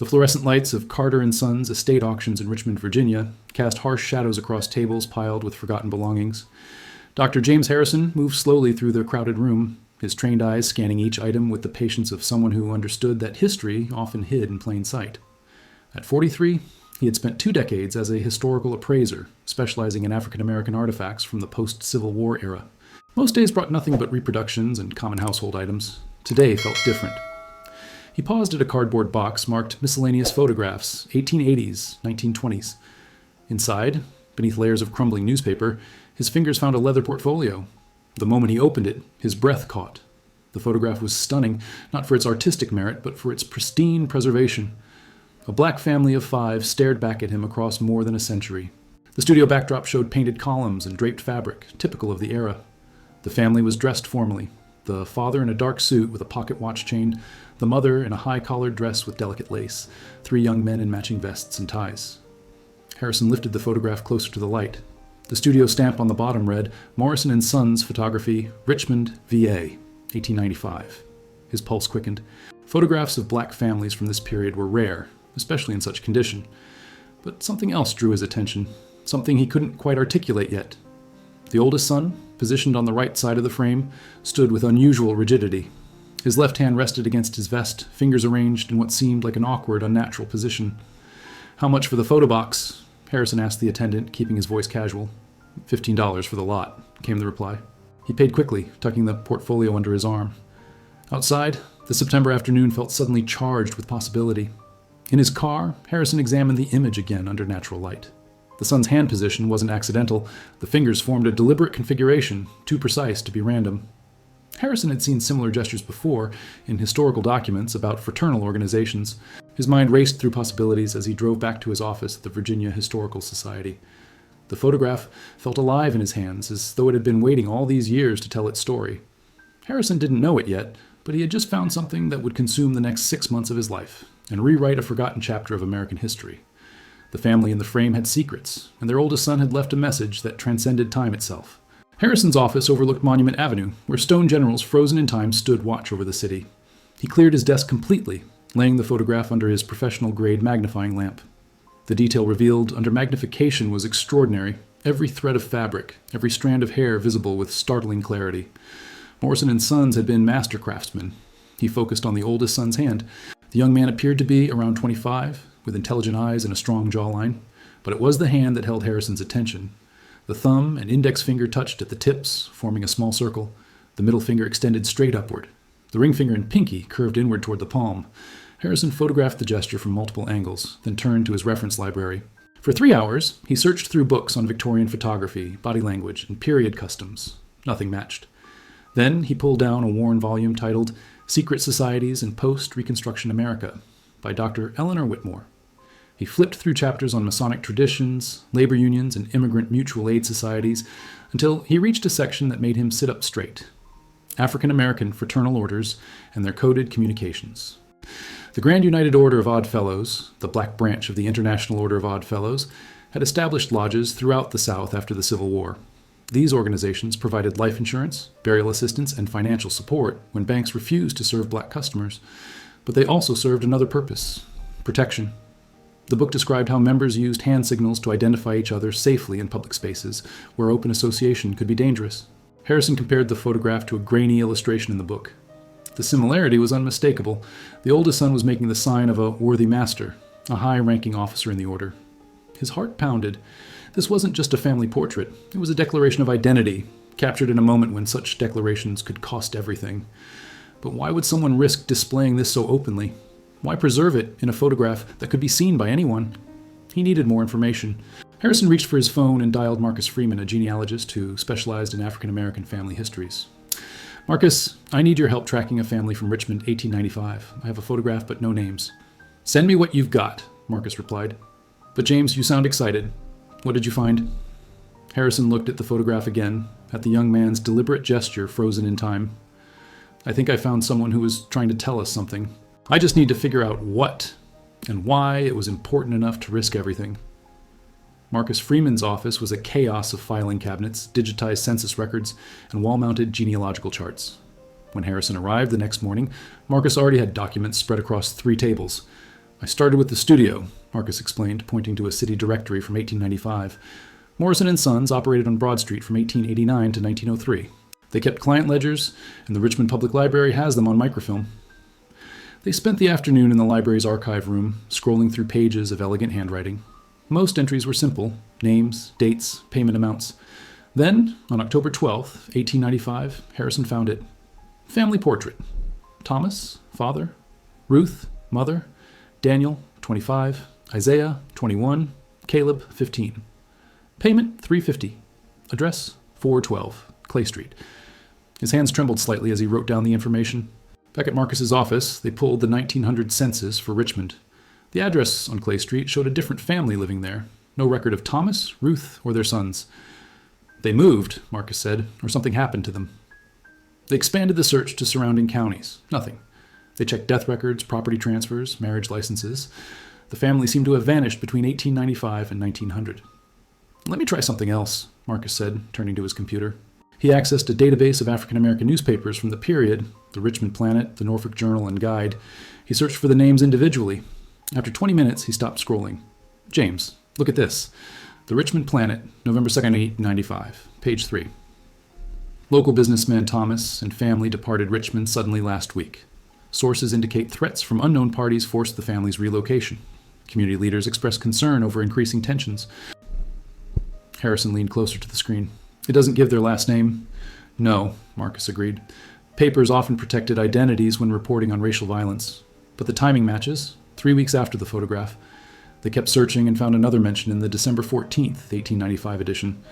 The fluorescent lights of Carter & Sons estate auctions in Richmond, Virginia, cast harsh shadows across tables piled with forgotten belongings. Dr. James Harrison moved slowly through the crowded room, his trained eyes scanning each item with the patience of someone who understood that history often hid in plain sight. At 43, he had spent 2 decades as a historical appraiser, specializing in African American artifacts from the post-Civil War era. Most days brought nothing but reproductions and common household items. Today felt different. He paused at a cardboard box marked Miscellaneous Photographs, 1880s, 1920s. Inside, beneath layers of crumbling newspaper, his fingers found a leather portfolio. The moment he opened it, his breath caught. The photograph was stunning, not for its artistic merit, but for its pristine preservation. A black family of 5 stared back at him across more than a century. The studio backdrop showed painted columns and draped fabric, typical of the era. The family was dressed formally. The father in a dark suit with a pocket watch chain, the mother in a high-collared dress with delicate lace, 3 young men in matching vests and ties. Harrison lifted the photograph closer to the light. The studio stamp on the bottom read, Morrison & Sons Photography, Richmond, VA, 1895. His pulse quickened. Photographs of black families from this period were rare, especially in such condition. But something else drew his attention, something he couldn't quite articulate yet. The oldest son, positioned on the right side of the frame, stood with unusual rigidity. His left hand rested against his vest, fingers arranged in what seemed like an awkward, unnatural position. "How much for the photo box?" Harrison asked the attendant, keeping his voice casual. $15 for the lot, came the reply. He paid quickly, tucking the portfolio under his arm. Outside, the September afternoon felt suddenly charged with possibility. In his car, Harrison examined the image again under natural light. The son's hand position wasn't accidental. The fingers formed a deliberate configuration, too precise to be random. Harrison had seen similar gestures before in historical documents about fraternal organizations. His mind raced through possibilities as he drove back to his office at the Virginia Historical Society. The photograph felt alive in his hands, as though it had been waiting all these years to tell its story. Harrison didn't know it yet, but he had just found something that would consume the next 6 months of his life and rewrite a forgotten chapter of American history. The family in the frame had secrets, and their oldest son had left a message that transcended time itself. Harrison's office overlooked Monument Avenue, where stone generals frozen in time stood watch over the city. He cleared his desk completely, laying the photograph under his professional-grade magnifying lamp. The detail revealed under magnification was extraordinary, every thread of fabric, every strand of hair visible with startling clarity. Morrison & Sons had been master craftsmen. He focused on the oldest son's hand. The young man appeared to be around 25, with intelligent eyes and a strong jawline, but it was the hand that held Harrison's attention. The thumb and index finger touched at the tips, forming a small circle. The middle finger extended straight upward. The ring finger and pinky curved inward toward the palm. Harrison photographed the gesture from multiple angles, then turned to his reference library. For 3 hours, he searched through books on Victorian photography, body language, and period customs. Nothing matched. Then he pulled down a worn volume titled Secret Societies in Post-Reconstruction America by Dr. Eleanor Whitmore. He flipped through chapters on Masonic traditions, labor unions, and immigrant mutual aid societies until he reached a section that made him sit up straight. African American fraternal orders and their coded communications. The Grand United Order of Odd Fellows, the black branch of the International Order of Odd Fellows, had established lodges throughout the South after the Civil War. These organizations provided life insurance, burial assistance, and financial support when banks refused to serve black customers. But they also served another purpose: protection. The book described how members used hand signals to identify each other safely in public spaces where open association could be dangerous. Harrison compared the photograph to a grainy illustration in the book. The similarity was unmistakable. The oldest son was making the sign of a worthy master, a high-ranking officer in the order. His heart pounded. This wasn't just a family portrait. It was a declaration of identity, captured in a moment when such declarations could cost everything. But why would someone risk displaying this so openly? Why preserve it in a photograph that could be seen by anyone? He needed more information. Harrison reached for his phone and dialed Marcus Freeman, a genealogist who specialized in African American family histories. "Marcus, I need your help tracking a family from Richmond, 1895. I have a photograph but no names." "Send me what you've got," Marcus replied. "But James, you sound excited. What did you find?" Harrison looked at the photograph again, at the young man's deliberate gesture frozen in time. "I think I found someone who was trying to tell us something. I just need to figure out what and why it was important enough to risk everything." Marcus Freeman's office was a chaos of filing cabinets, digitized census records, and wall-mounted genealogical charts. When Harrison arrived the next morning, Marcus already had documents spread across 3 tables. I started with the studio, Marcus explained, pointing to a city directory from 1895. Morrison and Sons operated on Broad Street from 1889 to 1903. They kept client ledgers, and the Richmond Public Library has them on microfilm. They spent the afternoon in the library's archive room, scrolling through pages of elegant handwriting. Most entries were simple: names, dates, payment amounts. Then, on October 12th, 1895, Harrison found it. Family portrait. Thomas, father. Ruth, mother. Daniel, 25. Isaiah, 21. Caleb, 15. Payment, $350. Address, 412, Clay Street. His hands trembled slightly as he wrote down the information. Back at Marcus's office, they pulled the 1900 census for Richmond. The address on Clay Street showed a different family living there. No record of Thomas, Ruth, or their sons. They moved, Marcus said, or something happened to them. They expanded the search to surrounding counties. Nothing. They checked death records, property transfers, marriage licenses. The family seemed to have vanished between 1895 and 1900. Let me try something else, Marcus said, turning to his computer. He accessed a database of African-American newspapers from the period, the Richmond Planet, the Norfolk Journal, and Guide. He searched for the names individually. After 20 minutes, he stopped scrolling. James, look at this. The Richmond Planet, November 2nd, 1895, page 3. Local businessman Thomas and family departed Richmond suddenly last week. Sources indicate threats from unknown parties forced the family's relocation. Community leaders expressed concern over increasing tensions. Harrison leaned closer to the screen. It doesn't give their last name. No, Marcus agreed. Papers often protected identities when reporting on racial violence. But the timing matches. 3 weeks after the photograph. They kept searching and found another mention in the December 14th, 1895 edition.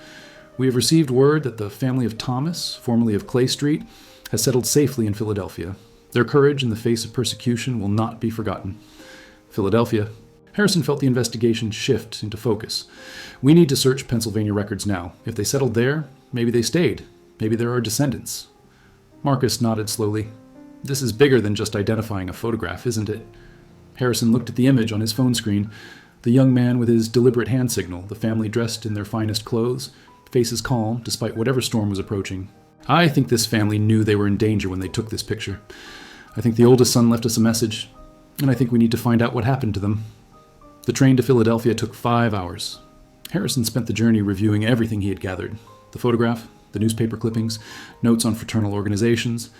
We have received word that the family of Thomas, formerly of Clay Street, has settled safely in Philadelphia. Their courage in the face of persecution will not be forgotten. Philadelphia. Harrison felt the investigation shift into focus. We need to search Pennsylvania records now. If they settled there, maybe they stayed. Maybe there are descendants. Marcus nodded slowly. This is bigger than just identifying a photograph, isn't it? Harrison looked at the image on his phone screen. The young man with his deliberate hand signal, the family dressed in their finest clothes, faces calm despite whatever storm was approaching. I think this family knew they were in danger when they took this picture. I think the oldest son left us a message, and I think we need to find out what happened to them. The train to Philadelphia took 5 hours. Harrison spent the journey reviewing everything he had gathered. The photograph, the newspaper clippings, notes on fraternal organizations.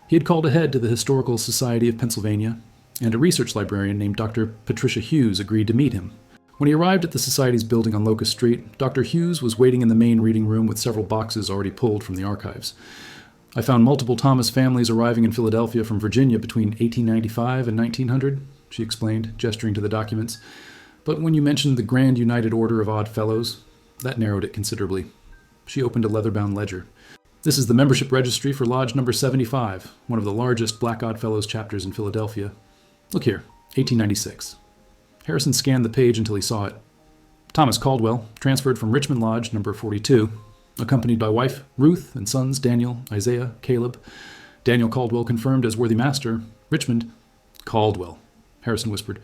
He had called ahead to the Historical Society of Pennsylvania, and a research librarian named Dr. Patricia Hughes agreed to meet him. When he arrived at the Society's building on Locust Street, Dr. Hughes was waiting in the main reading room with several boxes already pulled from the archives. I found multiple Thomas families arriving in Philadelphia from Virginia between 1895 and 1900, she explained, gesturing to the documents. But when you mentioned the Grand United Order of Odd Fellows, that narrowed it considerably. She opened a leather-bound ledger. This is the membership registry for Lodge number 75, one of the largest Black Odd Fellows chapters in Philadelphia. Look here, 1896. Harrison scanned the page until he saw it. Thomas Caldwell, transferred from Richmond Lodge number 42, accompanied by wife Ruth and sons Daniel, Isaiah, Caleb. Daniel Caldwell confirmed as worthy master. Richmond. Caldwell, Harrison whispered.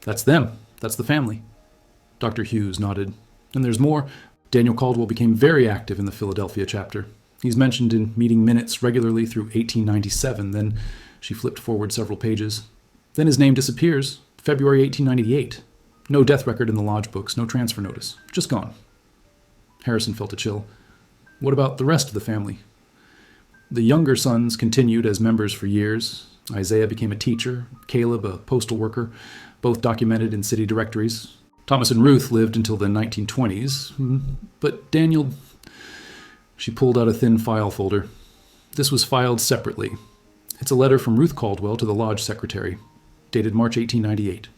That's them. That's the family. Dr. Hughes nodded. And there's more. Daniel Caldwell became very active in the Philadelphia chapter. He's mentioned in meeting minutes regularly through 1897. Then she flipped forward several pages. Then his name disappears. February 1898. No death record in the lodge books, no transfer notice. Just gone. Harrison felt a chill. What about the rest of the family? The younger sons continued as members for years. Isaiah became a teacher, Caleb a postal worker, both documented in city directories. Thomas and Ruth lived until the 1920s, but Daniel... She pulled out a thin file folder. This was filed separately. It's a letter from Ruth Caldwell to the lodge secretary, dated March 1898.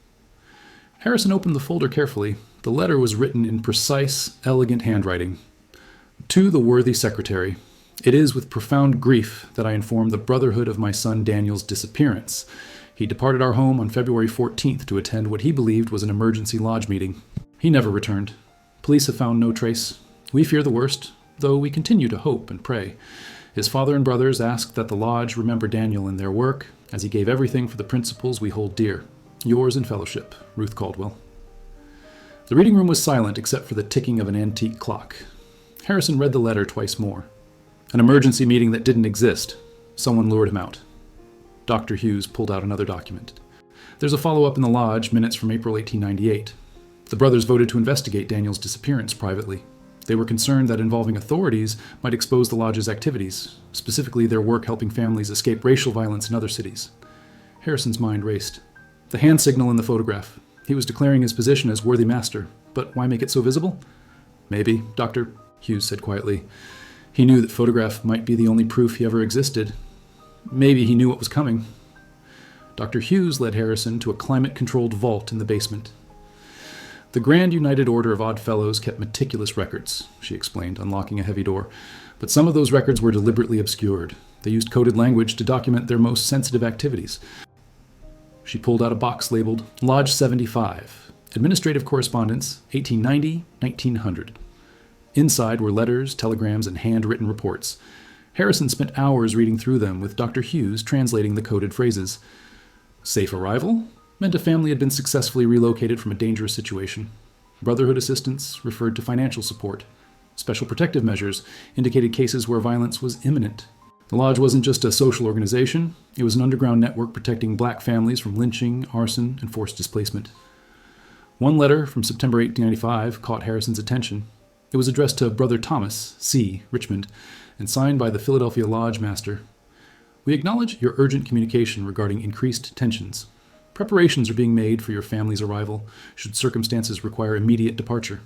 Harrison opened the folder carefully. The letter was written in precise, elegant handwriting. To the worthy secretary, it is with profound grief that I inform the brotherhood of my son Daniel's disappearance. He departed our home on February 14th to attend what he believed was an emergency lodge meeting. He never returned. Police have found no trace. We fear the worst, though we continue to hope and pray. His father and brothers ask that the lodge remember Daniel in their work, as he gave everything for the principles we hold dear. Yours in fellowship, Ruth Caldwell. The reading room was silent except for the ticking of an antique clock. Harrison read the letter twice more. An emergency meeting that didn't exist. Someone lured him out. Dr. Hughes pulled out another document. There's a follow-up in the lodge, minutes from April 1898. The brothers voted to investigate Daniel's disappearance privately. They were concerned that involving authorities might expose the lodge's activities, specifically their work helping families escape racial violence in other cities. Harrison's mind raced. The hand signal in the photograph. He was declaring his position as worthy master, but why make it so visible? Maybe, Doctor, Hughes said quietly. He knew that photograph might be the only proof he ever existed. Maybe he knew what was coming. Dr. Hughes led Harrison to a climate-controlled vault in the basement. The Grand United Order of Odd Fellows kept meticulous records, she explained, unlocking a heavy door. But some of those records were deliberately obscured. They used coded language to document their most sensitive activities. She pulled out a box labeled Lodge 75, Administrative Correspondence, 1890-1900. Inside were letters, telegrams, and handwritten reports. Harrison spent hours reading through them, with Dr. Hughes translating the coded phrases. Safe arrival meant a family had been successfully relocated from a dangerous situation. Brotherhood assistance referred to financial support. Special protective measures indicated cases where violence was imminent. The lodge wasn't just a social organization, it was an underground network protecting black families from lynching, arson, and forced displacement. One letter from September 1895 caught Harrison's attention. It was addressed to Brother Thomas, C., Richmond, and signed by the Philadelphia Lodge Master. We acknowledge your urgent communication regarding increased tensions. Preparations are being made for your family's arrival, should circumstances require immediate departure.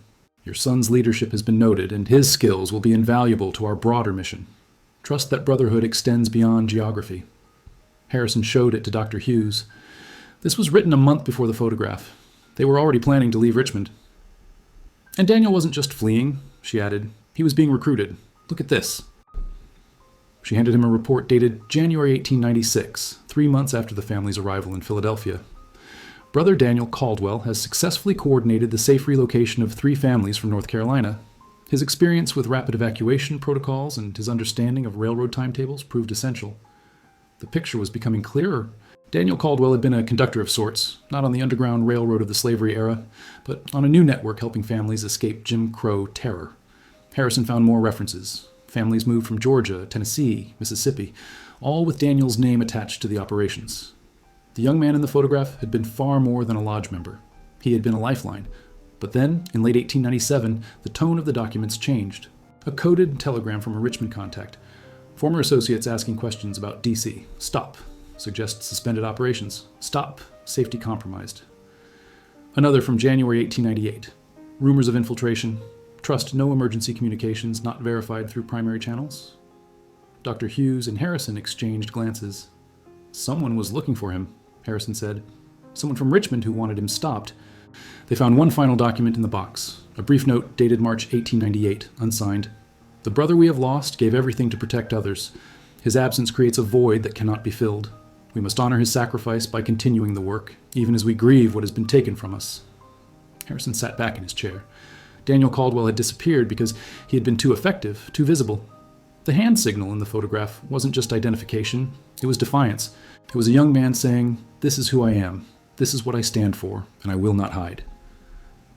Your son's leadership has been noted, and his skills will be invaluable to our broader mission. Trust that brotherhood extends beyond geography. Harrison showed it to Dr. Hughes. This was written a month before the photograph. They were already planning to leave Richmond. And Daniel wasn't just fleeing, she added. He was being recruited. Look at this. She handed him a report dated January 1896, 3 months after the family's arrival in Philadelphia. Brother Daniel Caldwell has successfully coordinated the safe relocation of 3 families from North Carolina. His experience with rapid evacuation protocols and his understanding of railroad timetables proved essential. The picture was becoming clearer. Daniel Caldwell had been a conductor of sorts, not on the Underground Railroad of the slavery era, but on a new network helping families escape Jim Crow terror. Harrison found more references. Families moved from Georgia, Tennessee, Mississippi, all with Daniel's name attached to the operations. The young man in the photograph had been far more than a lodge member. He had been a lifeline. But then, in late 1897, the tone of the documents changed. A coded telegram from a Richmond contact. Former associates asking questions about DC. Stop. Suggest suspended operations. Stop. Safety compromised. Another from January 1898. Rumors of infiltration. Trust no emergency communications not verified through primary channels. Dr. Hughes and Harrison exchanged glances. Someone was looking for him, Harrison said. Someone from Richmond who wanted him stopped. They found one final document in the box, a brief note dated March 1898, unsigned. The brother we have lost gave everything to protect others. His absence creates a void that cannot be filled. We must honor his sacrifice by continuing the work, even as we grieve what has been taken from us. Harrison sat back in his chair. Daniel Caldwell had disappeared because he had been too effective, too visible. The hand signal in the photograph wasn't just identification, it was defiance. It was a young man saying, "This is who I am. This is what I stand for, and I will not hide."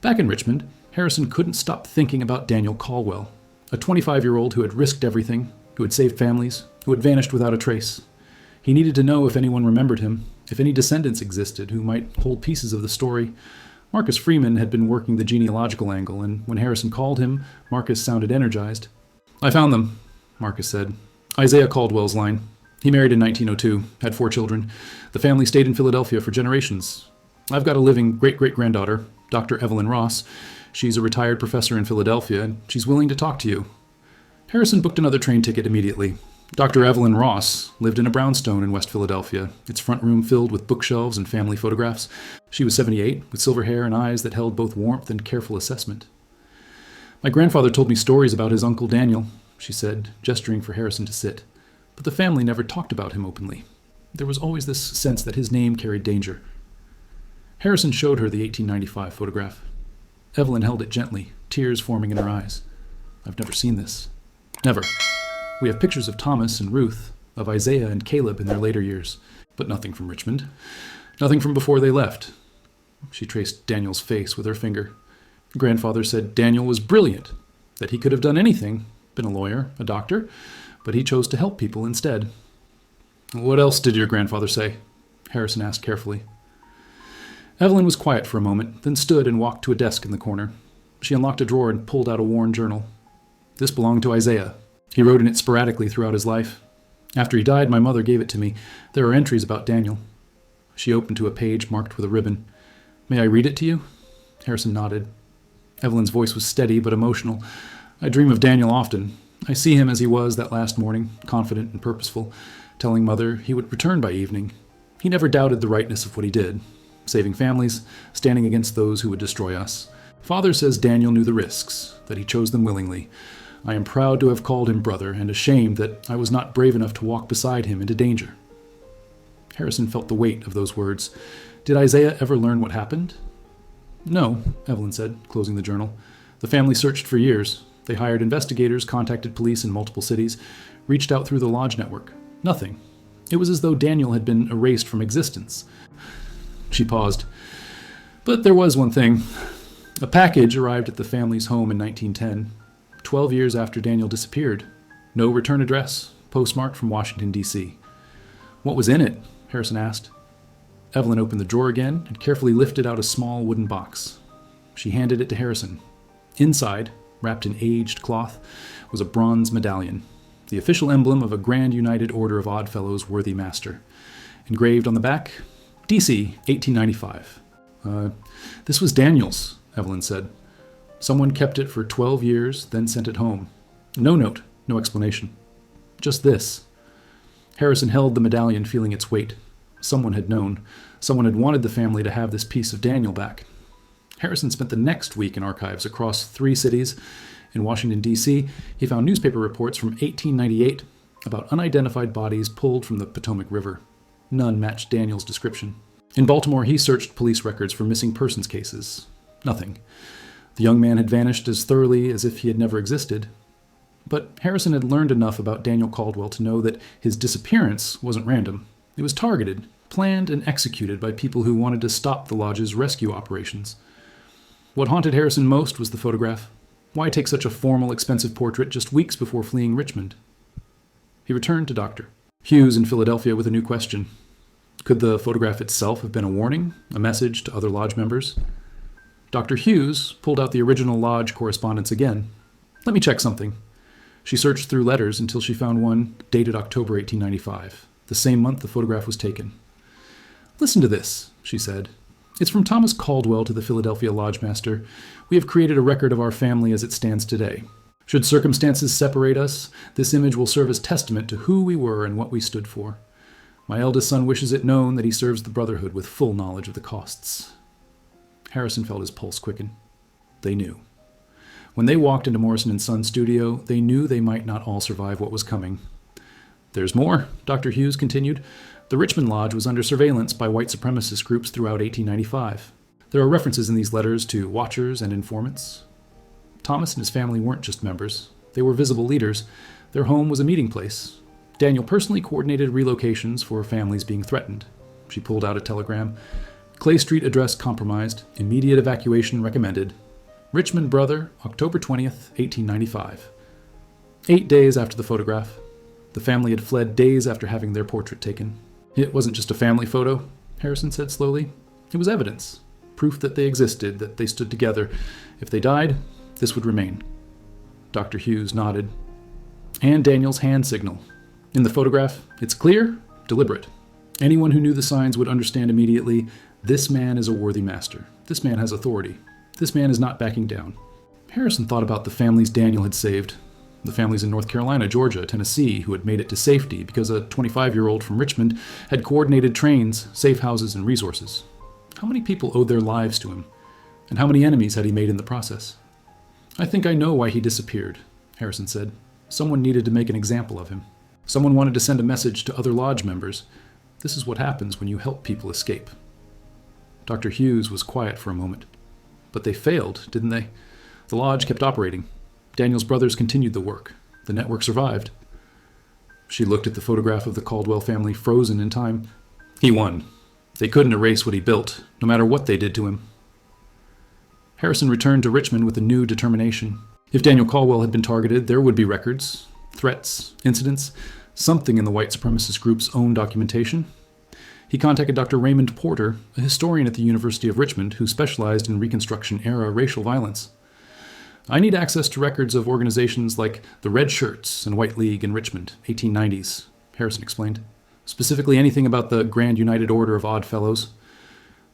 Back in Richmond, Harrison couldn't stop thinking about Daniel Caldwell, a 25-year-old who had risked everything, who had saved families, who had vanished without a trace. He needed to know if anyone remembered him, if any descendants existed who might hold pieces of the story. Marcus Freeman had been working the genealogical angle, and when Harrison called him, Marcus sounded energized. "I found them," Marcus said. "Isaiah Caldwell's line. He married in 1902, had 4 children. The family stayed in Philadelphia for generations. I've got a living great-great-granddaughter, Dr. Evelyn Ross. She's a retired professor in Philadelphia, and she's willing to talk to you." Harrison booked another train ticket immediately. Dr. Evelyn Ross lived in a brownstone in West Philadelphia, its front room filled with bookshelves and family photographs. She was 78, with silver hair and eyes that held both warmth and careful assessment. "My grandfather told me stories about his Uncle Daniel," she said, gesturing for Harrison to sit. "But the family never talked about him openly. There was always this sense that his name carried danger." Harrison showed her the 1895 photograph. Evelyn held it gently, tears forming in her eyes. "I've never seen this." "Never. We have pictures of Thomas and Ruth, of Isaiah and Caleb in their later years, but nothing from Richmond. Nothing from before they left." She traced Daniel's face with her finger. Grandfather said Daniel was brilliant, that he could have done anything, been a lawyer, a doctor, but he chose to help people instead. "What else did your grandfather say?" Harrison asked carefully. Evelyn was quiet for a moment, then stood and walked to a desk in the corner. She unlocked a drawer and pulled out a worn journal. This belonged to Isaiah. He wrote in it sporadically throughout his life. After he died, my mother gave it to me. There are entries about Daniel. She opened to a page marked with a ribbon. May I read it to you? Harrison nodded. Evelyn's voice was steady but emotional. I dream of Daniel often. I see him as he was that last morning, confident and purposeful, telling Mother he would return by evening. He never doubted the rightness of what he did, saving families, standing against those who would destroy us. Father says Daniel knew the risks, that he chose them willingly. I am proud to have called him brother, and ashamed that I was not brave enough to walk beside him into danger. Harrison felt the weight of those words. Did Isaiah ever learn what happened? No, Evelyn said, closing the journal. The family searched for years. They hired investigators, contacted police in multiple cities, reached out through the lodge network. Nothing. It was as though Daniel had been erased from existence. She paused. But there was one thing. A package arrived at the family's home in 1910, 12 years after Daniel disappeared. No return address, postmarked from Washington, D.C. What was in it? Harrison asked. Evelyn opened the drawer again and carefully lifted out a small wooden box. She handed it to Harrison. Inside, wrapped in aged cloth, was a bronze medallion, the official emblem of a Grand United Order of Oddfellows worthy master. Engraved on the back, D.C., 1895. This was Daniel's, Evelyn said. Someone kept it for 12 years, then sent it home. No note, no explanation. Just this. Harrison held the medallion, feeling its weight. Someone had known. Someone had wanted the family to have this piece of Daniel back. Harrison spent the next week in archives across 3 cities. In Washington, D.C., he found newspaper reports from 1898 about unidentified bodies pulled from the Potomac River. None matched Daniel's description. In Baltimore, he searched police records for missing persons cases. Nothing. The young man had vanished as thoroughly as if he had never existed. But Harrison had learned enough about Daniel Caldwell to know that his disappearance wasn't random. It was targeted, planned, and executed by people who wanted to stop the lodge's rescue operations. What haunted Harrison most was the photograph. Why take such a formal, expensive portrait just weeks before fleeing Richmond? He returned to Dr. Hughes in Philadelphia with a new question. Could the photograph itself have been a warning, a message to other lodge members? Dr. Hughes pulled out the original lodge correspondence again. Let me check something. She searched through letters until she found one dated October 1895, the same month the photograph was taken. Listen to this, she said. It's from Thomas Caldwell to the Philadelphia Lodge Master. We have created a record of our family as it stands today. Should circumstances separate us, this image will serve as testament to who we were and what we stood for. My eldest son wishes it known that he serves the Brotherhood with full knowledge of the costs. Harrison felt his pulse quicken. They knew. When they walked into Morrison & Son's studio, they knew they might not all survive what was coming. There's more, Dr. Hughes continued. The Richmond Lodge was under surveillance by white supremacist groups throughout 1895. There are references in these letters to watchers and informants. Thomas and his family weren't just members. They were visible leaders. Their home was a meeting place. Daniel personally coordinated relocations for families being threatened. She pulled out a telegram. Clay Street address compromised. Immediate evacuation recommended. Richmond Brother, October 20th, 1895. 8 days after the photograph. The family had fled days after having their portrait taken. It wasn't just a family photo, Harrison said slowly. It was evidence. Proof that they existed, that they stood together. If they died, this would remain. Dr. Hughes nodded. And Daniel's hand signal. In the photograph, it's clear, deliberate. Anyone who knew the signs would understand immediately, this man is a worthy master. This man has authority. This man is not backing down. Harrison thought about the families Daniel had saved. The families in North Carolina, Georgia, Tennessee, who had made it to safety because a 25-year-old from Richmond had coordinated trains, safe houses, and resources. How many people owed their lives to him? And how many enemies had he made in the process? I think I know why he disappeared, Harrison said. Someone needed to make an example of him. Someone wanted to send a message to other lodge members. This is what happens when you help people escape. Dr. Hughes was quiet for a moment. But they failed, didn't they? The lodge kept operating. Daniel's brothers continued the work. The network survived. She looked at the photograph of the Caldwell family frozen in time. He won. They couldn't erase what he built, no matter what they did to him. Harrison returned to Richmond with a new determination. If Daniel Caldwell had been targeted, there would be records, threats, incidents, something in the white supremacist group's own documentation. He contacted Dr. Raymond Porter, a historian at the University of Richmond who specialized in Reconstruction-era racial violence. I need access to records of organizations like the Red Shirts and White League in Richmond, 1890s, Harrison explained. Specifically anything about the Grand United Order of Odd Fellows.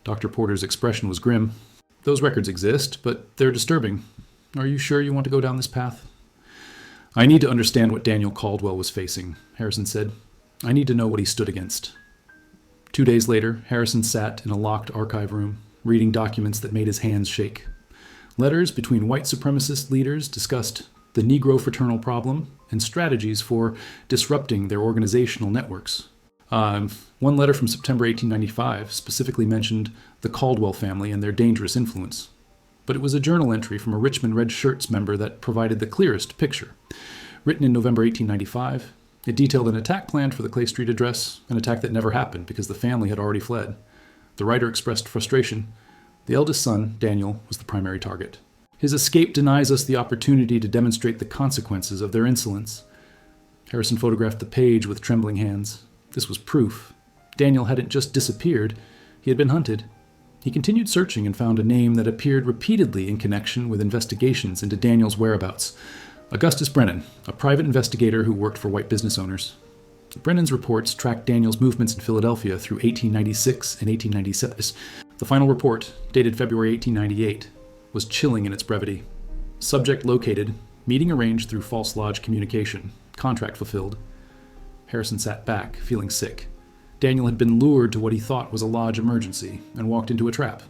Dr. Porter's expression was grim. Those records exist, but they're disturbing. Are you sure you want to go down this path? I need to understand what Daniel Caldwell was facing, Harrison said. I need to know what he stood against. 2 days later, Harrison sat in a locked archive room, reading documents that made his hands shake. Letters between white supremacist leaders discussed the Negro fraternal problem and strategies for disrupting their organizational networks. One letter from September 1895 specifically mentioned the Caldwell family and their dangerous influence. But it was a journal entry from a Richmond Red Shirts member that provided the clearest picture. Written in November 1895, it detailed an attack planned for the Clay Street address, an attack that never happened because the family had already fled. The writer expressed frustration. The eldest son, Daniel, was the primary target. His escape denies us the opportunity to demonstrate the consequences of their insolence. Harrison photographed the page with trembling hands. This was proof. Daniel hadn't just disappeared, he had been hunted. He continued searching and found a name that appeared repeatedly in connection with investigations into Daniel's whereabouts. Augustus Brennan, a private investigator who worked for white business owners. Brennan's reports tracked Daniel's movements in Philadelphia through 1896 and 1897. The final report, dated February 1898, was chilling in its brevity. Subject located, meeting arranged through false lodge communication, contract fulfilled. Harrison sat back, feeling sick. Daniel had been lured to what he thought was a lodge emergency and walked into a trap.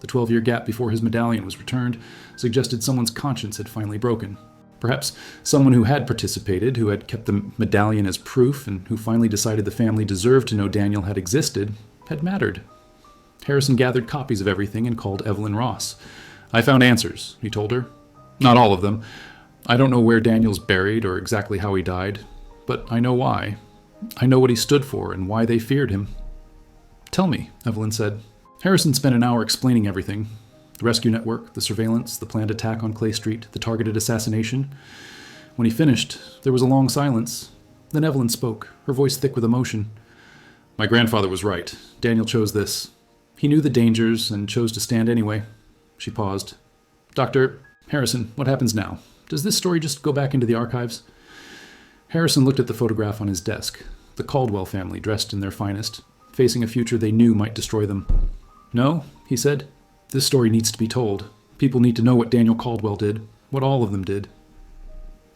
The 12-year gap before his medallion was returned suggested someone's conscience had finally broken. Perhaps someone who had participated, who had kept the medallion as proof, and who finally decided the family deserved to know Daniel had existed, had mattered. Harrison gathered copies of everything and called Evelyn Ross. I found answers, he told her. Not all of them. I don't know where Daniel's buried or exactly how he died, but I know why. I know what he stood for and why they feared him. Tell me, Evelyn said. Harrison spent an hour explaining everything. The rescue network, the surveillance, the planned attack on Clay Street, the targeted assassination. When he finished, there was a long silence. Then Evelyn spoke, her voice thick with emotion. My grandfather was right. Daniel chose this. He knew the dangers and chose to stand anyway. She paused. Dr. Harrison, what happens now? Does this story just go back into the archives? Harrison looked at the photograph on his desk. The Caldwell family, dressed in their finest, facing a future they knew might destroy them. No, he said. This story needs to be told. People need to know what Daniel Caldwell did, what all of them did.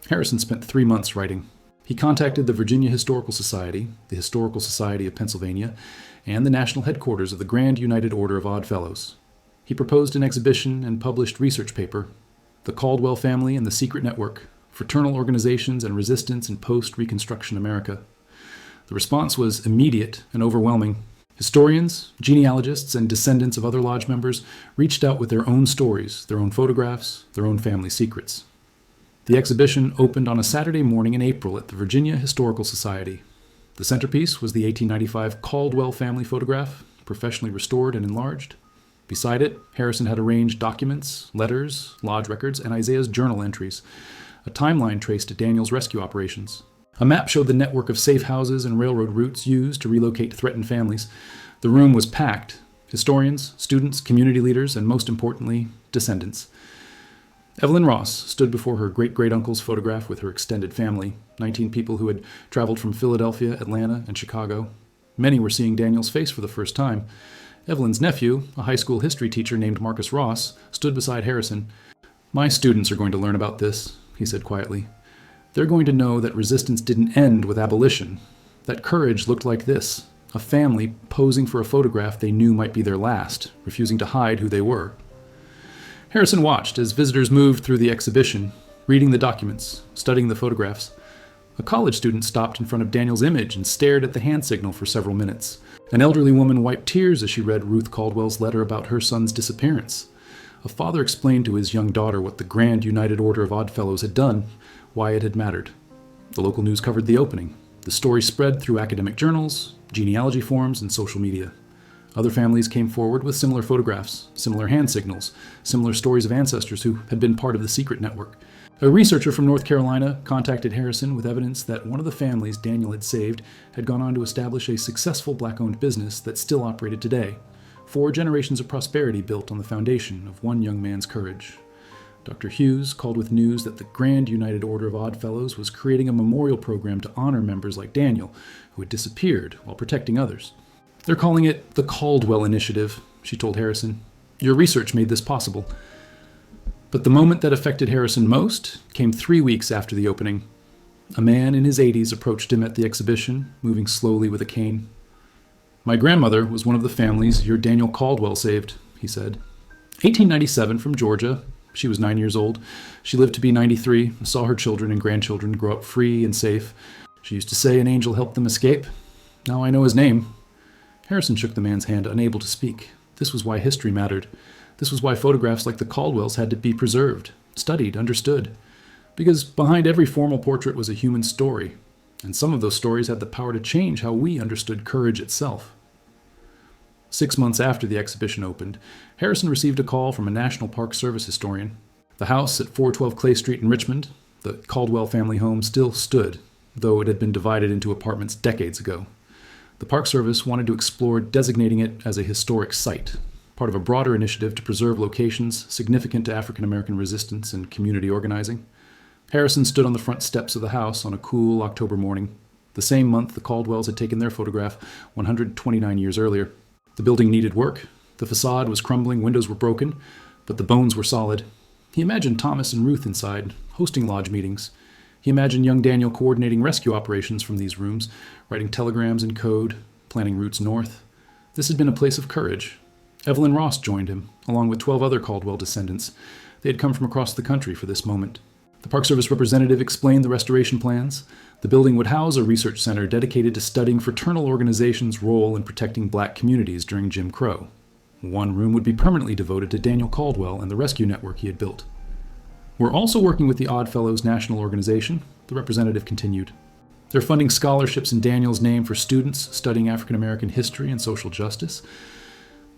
Harrison spent 3 months writing. He contacted the Virginia Historical Society, the Historical Society of Pennsylvania, and the national headquarters of the Grand United Order of Odd Fellows. He proposed an exhibition and published research paper, The Caldwell Family and the Secret Network, Fraternal Organizations and Resistance in Post-Reconstruction America. The response was immediate and overwhelming. Historians, genealogists, and descendants of other lodge members reached out with their own stories, their own photographs, their own family secrets. The exhibition opened on a Saturday morning in April at the Virginia Historical Society. The centerpiece was the 1895 Caldwell family photograph, professionally restored and enlarged. Beside it, Harrison had arranged documents, letters, lodge records, and Isaiah's journal entries. A timeline traced Daniel's rescue operations. A map showed the network of safe houses and railroad routes used to relocate threatened families. The room was packed. Historians, students, community leaders, and most importantly, descendants. Evelyn Ross stood before her great-great-uncle's photograph with her extended family, 19 people who had traveled from Philadelphia, Atlanta, and Chicago. Many were seeing Daniel's face for the first time. Evelyn's nephew, a high school history teacher named Marcus Ross, stood beside Harrison. My students are going to learn about this, he said quietly. They're going to know that resistance didn't end with abolition, that courage looked like this, a family posing for a photograph they knew might be their last, refusing to hide who they were. Harrison watched as visitors moved through the exhibition, reading the documents, studying the photographs. A college student stopped in front of Daniel's image and stared at the hand signal for several minutes. An elderly woman wiped tears as she read Ruth Caldwell's letter about her son's disappearance. A father explained to his young daughter what the Grand United Order of Odd Fellows had done, why it had mattered. The local news covered the opening. The story spread through academic journals, genealogy forums, and social media. Other families came forward with similar photographs, similar hand signals, similar stories of ancestors who had been part of the secret network. A researcher from North Carolina contacted Harrison with evidence that one of the families Daniel had saved had gone on to establish a successful black-owned business that still operated today. 4 generations of prosperity built on the foundation of one young man's courage. Dr. Hughes called with news that the Grand United Order of Odd Fellows was creating a memorial program to honor members like Daniel, who had disappeared while protecting others. "They're calling it the Caldwell Initiative," she told Harrison. "Your research made this possible." But the moment that affected Harrison most came 3 weeks after the opening. A man in his 80s approached him at the exhibition, moving slowly with a cane. "My grandmother was one of the families your Daniel Caldwell saved," he said. 1897 from Georgia. She was 9 years old. She lived to be 93, saw her children and grandchildren grow up free and safe. She used to say an angel helped them escape. Now I know his name. Harrison shook the man's hand, unable to speak. This was why history mattered. This was why photographs like the Caldwells had to be preserved, studied, understood. Because behind every formal portrait was a human story, and some of those stories had the power to change how we understood courage itself. 6 months after the exhibition opened, Harrison received a call from a National Park Service historian. The house at 412 Clay Street in Richmond, the Caldwell family home, still stood, though it had been divided into apartments decades ago. The Park Service wanted to explore designating it as a historic site, part of a broader initiative to preserve locations significant to African American resistance and community organizing. Harrison stood on the front steps of the house on a cool October morning, the same month the Caldwells had taken their photograph 129 years earlier. The building needed work. The facade was crumbling, windows were broken, but the bones were solid. He imagined Thomas and Ruth inside, hosting lodge meetings. He imagined young Daniel coordinating rescue operations from these rooms, writing telegrams in code, planning routes north. This had been a place of courage. Evelyn Ross joined him, along with 12 other Caldwell descendants. They had come from across the country for this moment. The Park Service representative explained the restoration plans. The building would house a research center dedicated to studying fraternal organizations' role in protecting black communities during Jim Crow. One room would be permanently devoted to Daniel Caldwell and the rescue network he had built. "We're also working with the Odd Fellows National Organization," the representative continued. "They're funding scholarships in Daniel's name for students studying African American history and social justice."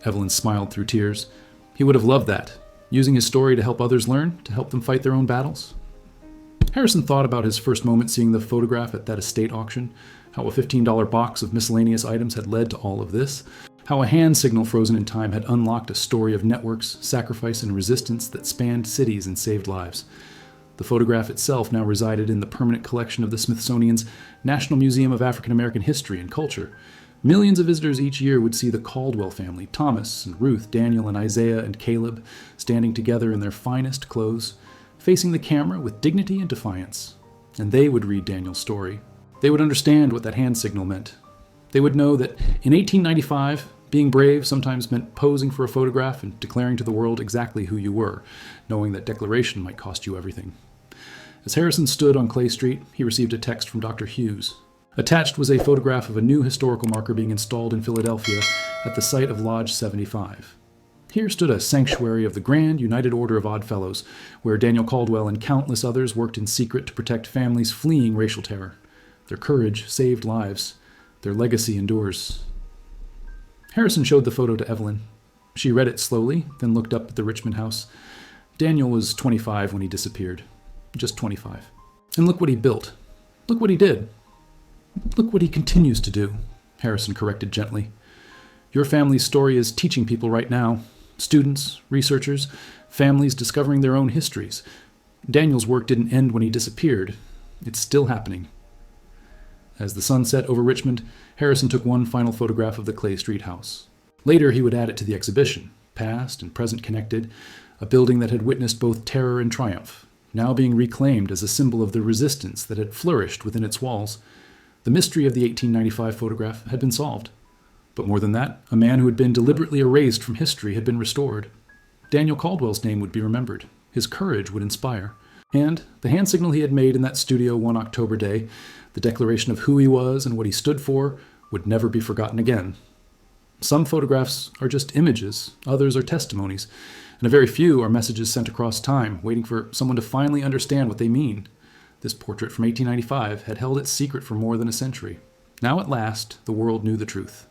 Evelyn smiled through tears. He would have loved that, using his story to help others learn, to help them fight their own battles. Harrison thought about his first moment seeing the photograph at that estate auction, how a $15 box of miscellaneous items had led to all of this, how a hand signal frozen in time had unlocked a story of networks, sacrifice, and resistance that spanned cities and saved lives. The photograph itself now resided in the permanent collection of the Smithsonian's National Museum of African American History and Culture. Millions of visitors each year would see the Caldwell family, Thomas and Ruth, Daniel and Isaiah and Caleb, standing together in their finest clothes, facing the camera with dignity and defiance. And they would read Daniel's story. They would understand what that hand signal meant. They would know that in 1895, being brave sometimes meant posing for a photograph and declaring to the world exactly who you were, knowing that declaration might cost you everything. As Harrison stood on Clay Street, he received a text from Dr. Hughes. Attached was a photograph of a new historical marker being installed in Philadelphia at the site of Lodge 75. Here stood a sanctuary of the Grand United Order of Odd Fellows, where Daniel Caldwell and countless others worked in secret to protect families fleeing racial terror. Their courage saved lives. Their legacy endures. Harrison showed the photo to Evelyn. She read it slowly, then looked up at the Richmond house. Daniel was 25 when he disappeared. Just 25. And look what he built. Look what he did. Look what he continues to do, Harrison corrected gently. Your family's story is teaching people right now. Students, researchers, families discovering their own histories. Daniel's work didn't end when he disappeared. It's still happening. As the sun set over Richmond, Harrison took one final photograph of the Clay Street house. Later, he would add it to the exhibition, past and present connected, a building that had witnessed both terror and triumph, now being reclaimed as a symbol of the resistance that had flourished within its walls. The mystery of the 1895 photograph had been solved. But more than that, a man who had been deliberately erased from history had been restored. Daniel Caldwell's name would be remembered. His courage would inspire. And the hand signal he had made in that studio one October day, the declaration of who he was and what he stood for, would never be forgotten again. Some photographs are just images, others are testimonies, and a very few are messages sent across time, waiting for someone to finally understand what they mean. This portrait from 1895 had held its secret for more than a century. Now at last, the world knew the truth.